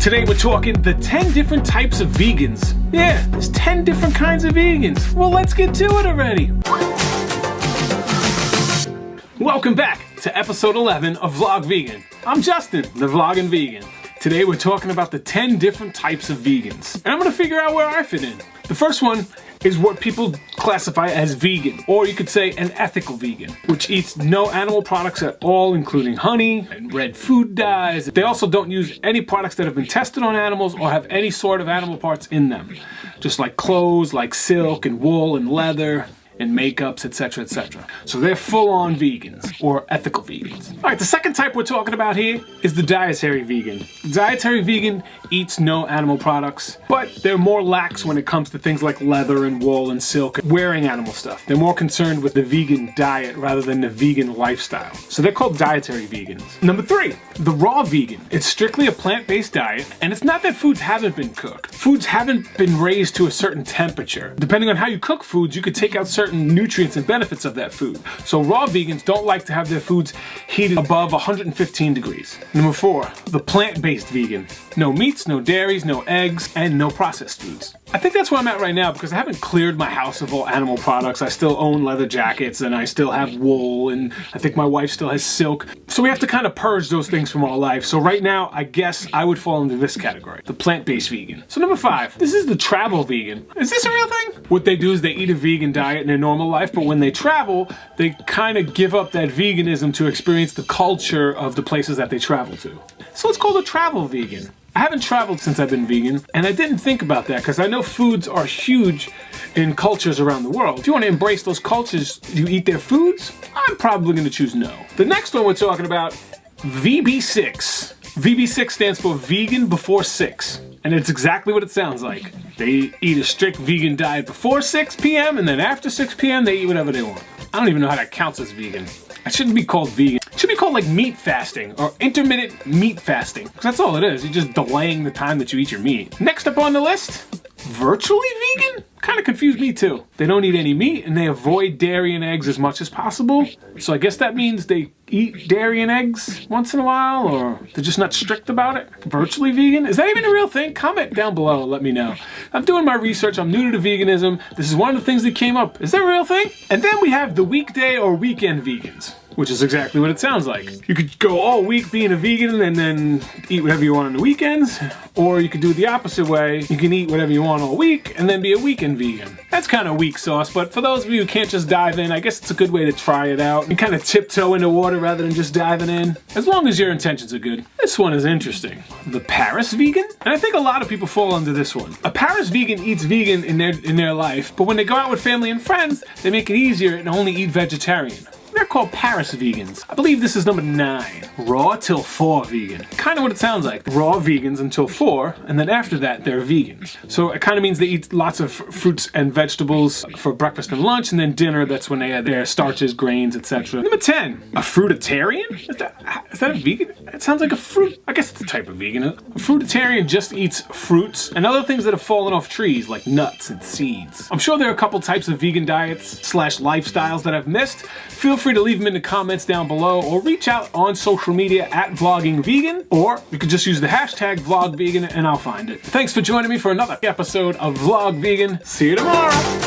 Today we're talking the 10 different types of vegans. Yeah, there's 10 different kinds of vegans. Well, let's get to it already. Welcome back to episode 11 of Vlog Vegan. I'm Justin, the Vloggin' Vegan. Today we're talking about the 10 different types of vegans. And I'm gonna figure out where I fit in. The first one is what people classify as vegan, or you could say an ethical vegan, which eats no animal products at all, including honey and red food dyes. They also don't use any products that have been tested on animals or have any sort of animal parts in them, just like clothes, like silk and wool and leather and makeups, etc., etc. So they're full-on vegans, or ethical vegans. All right, the second type we're talking about here is the dietary vegan. The dietary vegan eats no animal products, but they're more lax when it comes to things like leather and wool and silk, wearing animal stuff. They're more concerned with the vegan diet rather than the vegan lifestyle. So they're called dietary vegans. Number 3, the raw vegan. It's strictly a plant-based diet, and it's not that foods haven't been cooked. Foods haven't been raised to a certain temperature. Depending on how you cook foods, you could take out certain nutrients and benefits of that food. So raw vegans don't like to have their foods heated above 115 degrees. Number 4, the plant-based vegan. No meats, no dairies, no eggs, and no processed foods. I think that's where I'm at right now because I haven't cleared my house of all animal products. I still own leather jackets and I still have wool, and I think my wife still has silk. So we have to kind of purge those things from our life. So right now, I guess I would fall into this category, the plant-based vegan. So number 5, this is the travel vegan. Is this a real thing? What they do is they eat a vegan diet in their normal life, but when they travel, they kind of give up that veganism to experience the culture of the places that they travel to. So it's called a travel vegan. I haven't traveled since I've been vegan, and I didn't think about that because I know foods are huge in cultures around the world. If you want to embrace those cultures, do you eat their foods? I'm probably going to choose no. The next one we're talking about, VB6. VB6 stands for Vegan Before 6. And it's exactly what it sounds like. They eat a strict vegan diet before 6 p.m. and then after 6 p.m. they eat whatever they want. I don't even know how that counts as vegan. It shouldn't be called vegan. It should be called like meat fasting or intermittent meat fasting. Because that's all it is. You're just delaying the time that you eat your meat. Next up on the list, virtually vegan? Kind of confused me too. They don't eat any meat and they avoid dairy and eggs as much as possible. So I guess that means they eat dairy and eggs once in a while, or they're just not strict about it. Virtually vegan? Is that even a real thing? Comment down below and let me know. I'm doing my research. I'm new to veganism. This is one of the things that came up. Is that a real thing? And then we have the weekday or weekend vegans, which is exactly what it sounds like. You could go all week being a vegan and then eat whatever you want on the weekends, or you could do it the opposite way. You can eat whatever you want all week and then be a weekend vegan. That's kind of weak sauce, but for those of you who can't just dive in, I guess it's a good way to try it out and kind of tiptoe into water rather than just diving in, as long as your intentions are good. This one is interesting. The Paris vegan? And I think a lot of people fall under this one. A Paris vegan eats vegan in their life, but when they go out with family and friends, they make it easier and only eat vegetarian. They're called Paris vegans. I believe this is number 9. Raw till 4 vegan. Kind of what it sounds like. Raw vegans until 4, and then after that, they're vegans. So it kind of means they eat lots of fruits and vegetables for breakfast and lunch, and then dinner, that's when they have their starches, grains, etc. Number 10. A fruitarian? Is that a vegan? It sounds like a fruit. I guess it's a type of vegan. A fruitarian just eats fruits and other things that have fallen off trees, like nuts and seeds. I'm sure there are a couple types of vegan diets / lifestyles that I've missed. Feel free to leave them in the comments down below, or reach out on social media at VloggingVegan, or you could just use the hashtag VlogVegan and I'll find it. Thanks for joining me for another episode of Vlog Vegan. See you tomorrow.